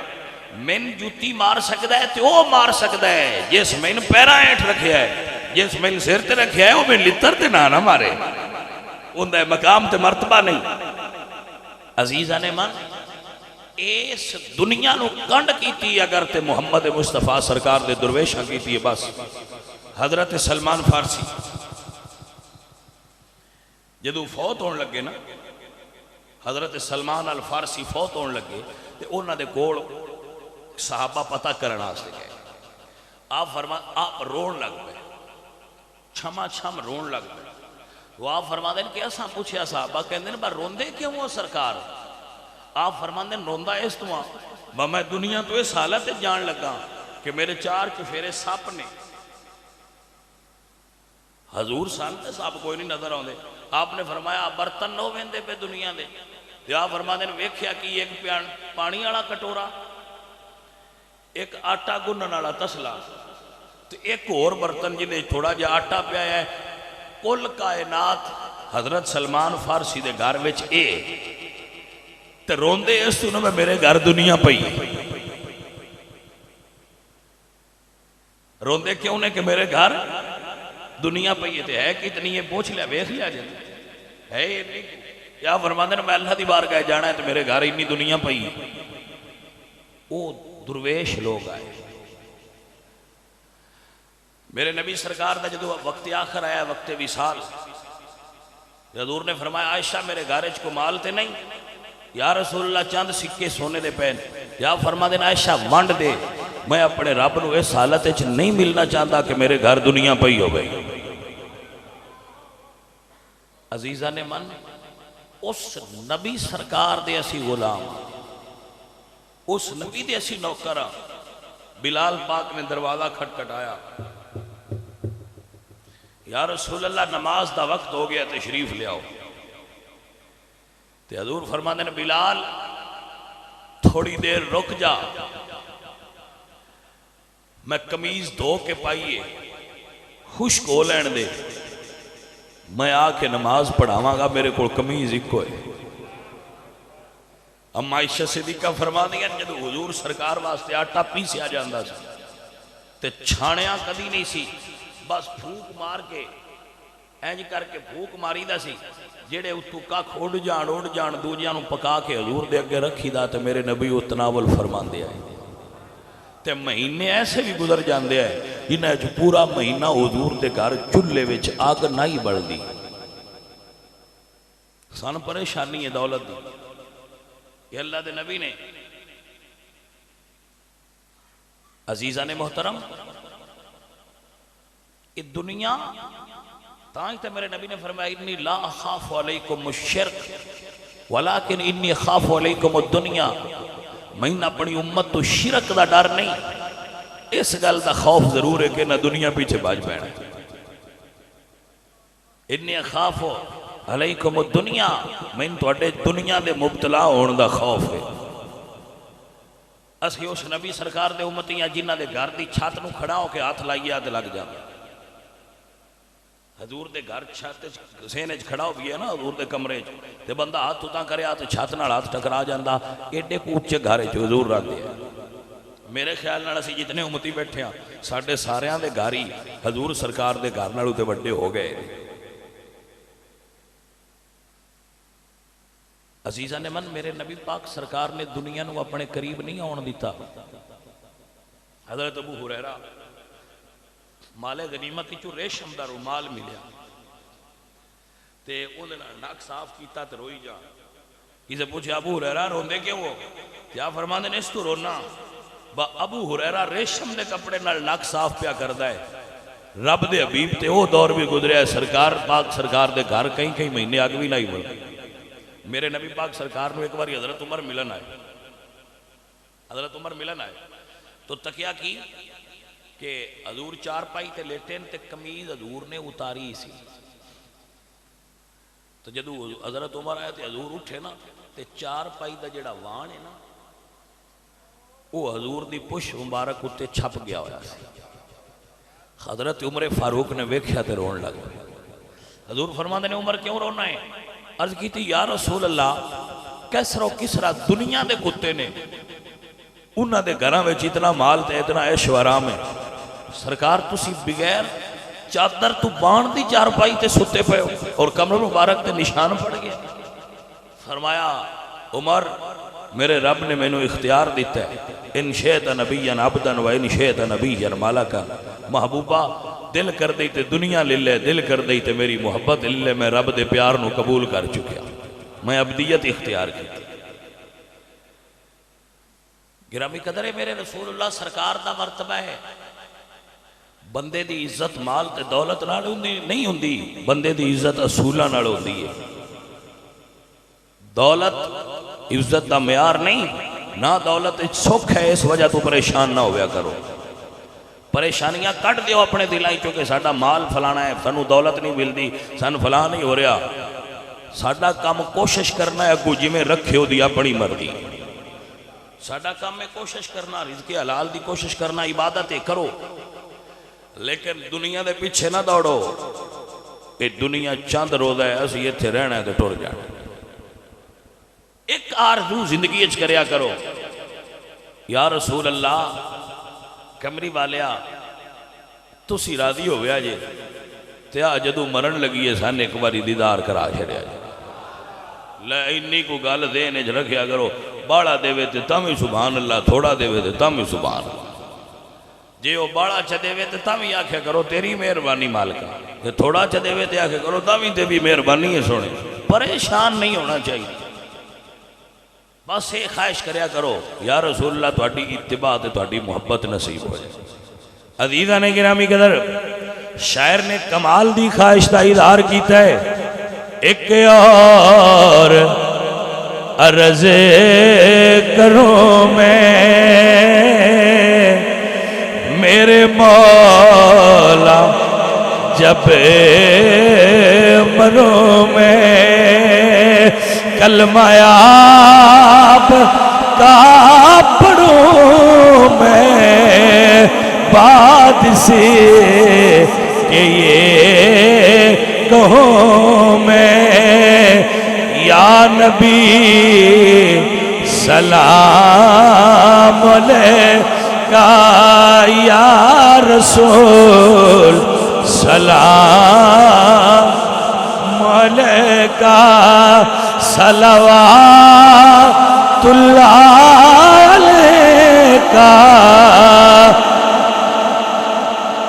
من جوتی مار سکتا ہے تے وہ مار سکتا ہے جس میں پیرا اینٹ رکھیا ہے, جس میں سر تے رکھیا ہے وہ میں لتر تے نانا مارے. ان دے مقام تے مرتبہ نہیں. عزیزہ نے من اس دنیا نو کنڈ کیتی اگر تے محمد مصطفیٰ سرکار دے درویشہ کیتی ہے. بس حضرت سلمان فارسی جدو فوت ہونے لگے نا, حضرت سلمان الفارسی فوت ہونے لگے تے انہاں دے کول صحابہ پتہ کرنا سے گئے. آپ رون لگ گئے, چھما چھم رون لگ گئے. وہ آپ فرما دیں کہ ایسا پوچھیا صحابہ کہندے ہیں روندے کیوں ہو سرکار؟ آپ فرما دیں روندہ اس تو میں دنیا تو اس حالت جان لگا کہ میرے 4 چفیرے سپ نے. حضور سانتے سپ کوئی نہیں نظر آؤں دے. آپ نے فرمایا برتن نو ویندے پہ دنیا دے. آپ فرما دیں ویکھیا کہ ایک پانی والا کٹورا, ایک آٹا گنن والا تسلا, تو ایک اور برتن جنہیں تھوڑا جا آٹا پیا ہے. کل کائنات حضرت سلمان فارسی دے گھر وچ اے تے روندے اس تو میں میرے گھر دنیا پئی. روندے کیوں نے کہ میرے گھر دنیا پئی تے ہے کتنی ہے پوچھ لیا ویکھ لیا جی ہے اتنی یا فرماندے نے میں اللہ دی بارگاہ جانا ہے تو میرے گھر اتنی دنیا پئی وہ درویش لوگ آئے میرے نبی سرکار دا جدو وقت آخر آیا وقت وصال حضور نے فرمایا عائشہ میرے گھرج کو مال تے نہیں یا رسول اللہ چند سکے سونے دے پین یا فرما دینا عائشہ ونڈ دے میں اپنے رب نو اس حالت وچ نہیں ملنا چاہتا کہ میرے گھر دنیا پئی ہو گئی عزیزہ نے من اس نبی سرکار دے اسی غلام اس نبی دے اسی نوکرہ بلال پاک نے دروازہ کھٹکھٹایا یا رسول اللہ نماز دا وقت ہو گیا تشریف لے آؤ تے حضور فرماندے نے بلال تھوڑی دیر رک جا میں قمیض دھو کے پائیے خشک ہو لین دے میں آ کے نماز پڑھاواں گا میرے کو قمیض ایکو ہے اما عائشہ صدیقہ فرما دیا جدو حضور سرکار واسطے آٹا پیسیا جاندا سی تے چھانیاں کدی نہیں سی بس پھوک مار کے اینج کر کے پھوک ماری دا سی جیڑے اتو کاکھ اڑ جان دوجیاں نو پکا کے حضور دے اگے رکھی دا تے میرے نبی وہ تناول فرمان دے آئے تے مہینے ایسے بھی گزر جاندے آئے جنہیں جو پورا مہینہ حضور دے گھر چلے وچ آگ نہیں بڑھ دی سان پریشانی ہے دولت دی یہ اللہ دے نبی نے عزیزان محترم یہ دنیا تاں تے میرے نبی نے فرمایا انی لا اخاف علیکم الشرک ولیکن انی اخاف علیکم الدنیا میں اپنی امت تو شرک دا ڈر نہیں اس گل دا خوف ضرور ہے کہ نہ دنیا پیچھے باج بینا انی اخاف علیکم الدنیا میں توڑے دنیا دے مبتلا ہون دا خوف ہے اسی اس نبی سرکار دے امتیاں جنہ دے گھر دی چھت نو کھڑا ہو کے ہاتھ لائیے آدھ لگ جانا حضور دے گھر چھت سینے کھڑا ہو گیا نا حضور دے کمرے تے بندہ ہاتھ اتاں کرے ہاتھ چھت نال ہاتھ ٹکرا جاندا ایڈے کوچے گھر حضور رکھ دیا میرے خیال نال اسی جتنے امتی بیٹھے ہیں ساڈے ساریاں دے گھر ہی حضور سرکار دے گھر نال تے بڑے ہو گئے عزیزہ نے من میرے نبی پاک سرکار نے دنیا نو اپنے قریب نہیں آن دیتا حضرت ابو ہریرہ مال غنیمت چو ریشم دا رومال ملیا تے انہوں نے ناک صاف کیتا تے روئی جا کسے پوچھے ابو ہریرہ روندے کیوں ہو کیا فرماندے نے اس تو رونا با ابو ہریرہ ریشم دے کپڑے نال ناک صاف پیا کردا ہے رب دے حبیب تے وہ دور بھی گزریا ہے سرکار پاک سرکار دے گھر کہیں کہیں مہینے آگ بھی نہیں بڑھ میرے نبی پاک سرکار نو ایک بار حضرت عمر ملن آئے حضرت عمر ملن آئے تو تکیہ کی کہ حضور چار پائی تے لیٹین تے قمیض حضور نے اتاری سی تو جدو حضرت عمر آئے تے حضور اٹھے نا تے چار پائی دا جڑا وان ہے نا وہ حضور دی پش مبارک اتے چھپ گیا ہویا سی حضرت عمر فاروق نے ویکھیا تے رون لگ حضور فرماندے نے عمر کیوں رونا ہے عرض کی تھی یا رسول اللہ کیسر و کسرا دنیا دے کتے نے انہاں دے گھراں وچ اتنا مال تے اتنا عیش و آرام ہے سرکار تسی بغیر چادر تو بان دی چار پائی تے ستے پے ہو اور کمر مبارک تے نشان پڑ گیا فرمایا عمر میرے رب نے میں نو اختیار دیتا ہے ان شیط نبیًا عبدًا و ان شیط نبیًا مالکا محبوبہ دل کر دی تے دنیا للے دل کر دی تے میری محبت للے میں رب دے پیار نو قبول کر چکیا میں عبدیت اختیار کی گرامی قدر ہے میرے رسول اللہ سرکار دا مرتبہ ہے بندے دی عزت مال تے دولت نال نہیں ہوندی بندے دی عزت اصولاں نال ہوندی ہے دولت عزت دا معیار نہیں نہ دولت سکھ ہے اس وجہ تو پریشان نہ ہویا کرو پریشانیاں کٹ دیو اپنے دلائی چونکہ ساڈا مال فلانا ہے سانو دولت نہیں ملدی سان فلان نہیں ہو رہا ساڈا کام کوشش کرنا ہے اگو جی میں رکھے ہو دی اپنی مرضی ساڈا کام میں کوشش کرنا رزق حلال دی کوشش کرنا عبادتیں کرو لیکن دنیا دے پیچھے نہ دوڑو یہ دنیا چند روزہ ہے اسی ایتھے رہنا ہے تے ٹر جانا ایک آرزو زندگی اچ کریا کرو یا رسول اللہ کمری والیا تسی راضی ہو گیا جے تے آ جدو مرن لگی ہے سن ایک باری دیدار کرا چھڑیا جائے لے انی کو گل دینے چ رکھیا کرو باڑا دے وے تے تم سبحان اللہ تھوڑا دے وے تے تم سبحان اللہ جے وہ باڑا چ دے وے تے تم آکھیا کرو تیری مہربانی مالکا تے تھوڑا چ دے وے تے آکھیا کرو تم تے بھی مہربانی ہے سونے پریشان نہیں ہونا چاہیے بس یہ خواہش کریا کرو یا رسول اللہ تہاڈی اتباع تے تہاڈی محبت نصیب ہو جائے عزیزاں نے گرامی قدر شاعر نے کمال دی خواہش دا اظہار کیتا ہے ایک اور عرض کروں میں میرے مولا جب مروں میں کلمہ آپ کا پڑھوں میں بات سے کہ یہ کہوں میں یا نبی سلام علیکہ یا رسول سلام علیکہ صلوات اللہ علیکہ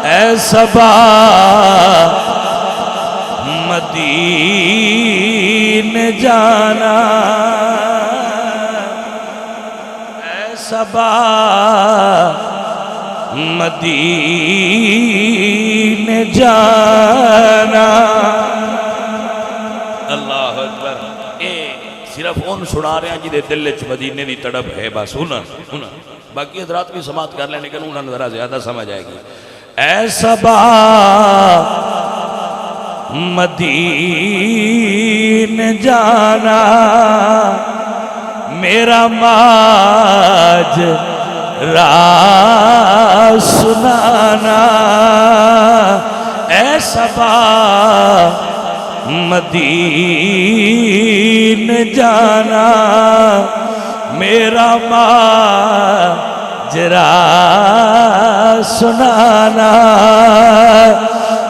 اے صبا مدینے جانا اے صبا مدینے جانا اللہ اکبر اے صرف ان سنا رہے ہیں جنہیں دل چ مدینے دی تڑپ ہے بس انہاں باقی حضرات بھی سماعت کر لیں لیکن انہاں ذرا زیادہ سمجھ آئے گی اے صبا مدینے جانا میرا ماجرا سنانا اے صبا مدینے جانا میرا ماجرا سنانا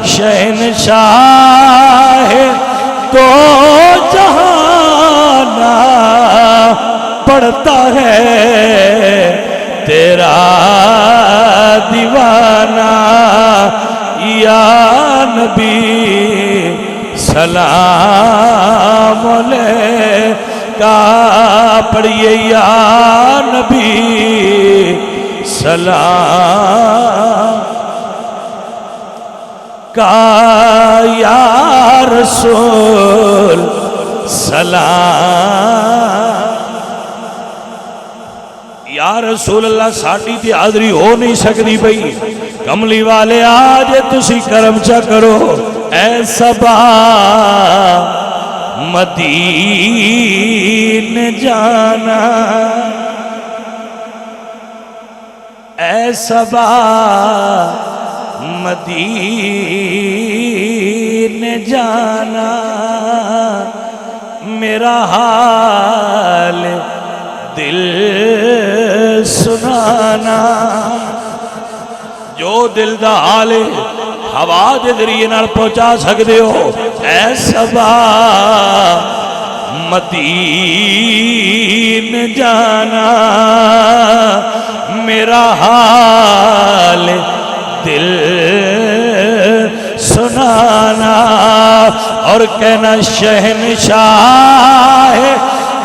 شہنشاہ تو جہانا پڑھتا ہے تیرا دیوانہ یا نبی سلام علیکہ پڑھئے یا نبی سلام کا یا رسول سلام یا رسول اللہ ساڑی تی حاضری ہو نہیں سکتی بھئی کملی والے آج تسی کرم چا کرو اے صبا مدینے جانا اے صبا مدینے جانا میرا حال دل سنانا جو دل دا حال ہوا دے ذریعے نال پہنچا سکتے ہو اے صبا مدینے جانا میرا حال دل سنانا اور کہنا شہنشاہ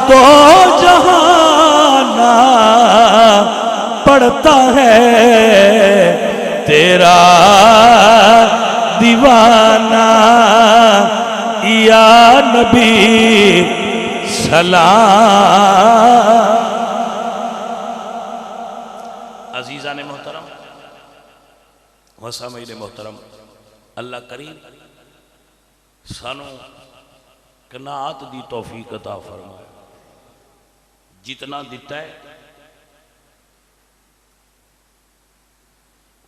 تو جہانا پڑھتا ہے تیرا دیوانہ یا نبی سلام عزیزان محترم وسامعین محترم اللہ کریم سانو قناعت دی توفیق عطا فرمائے جتنا دیتا ہے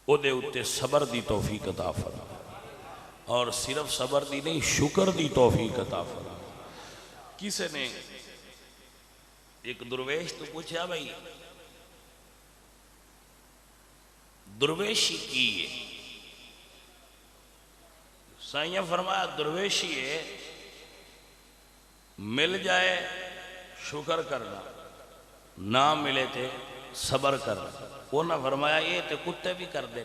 او دے اتے صبر دی توفیق عطا فرمائے اور صرف صبر دی نہیں شکر دی توفیق عطا فرمائے کسی نے ایک درویش تو پوچھا بھائی درویشی کی ہے سائیں فرمایا درویشی ہے مل جائے شکر کرنا، نہ ملے تے صبر کرنا۔ انہاں فرمایا یہ تے کتے بھی کر دے،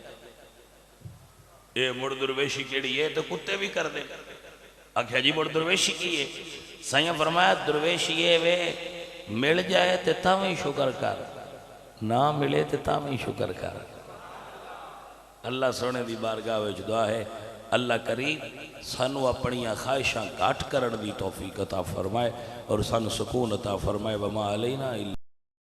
یہ مڑ درویشی کیڑی ہے تے کتے بھی کر دے۔ آکھیا جی مڑ درویشی کی ہے؟ سائیں فرمایا درویشی یہ وے مل جائے تے تاویں شکر کر، نہ ملے تے تاویں شکر کر۔ اللہ سونے دی بارگاہ وچ دعا ہے اللہ کریم سانو اپنی خواہشاں گھٹ کرن دی توفیق عطا فرمائے اور سانو سکون عطا فرمائے۔ وما علینا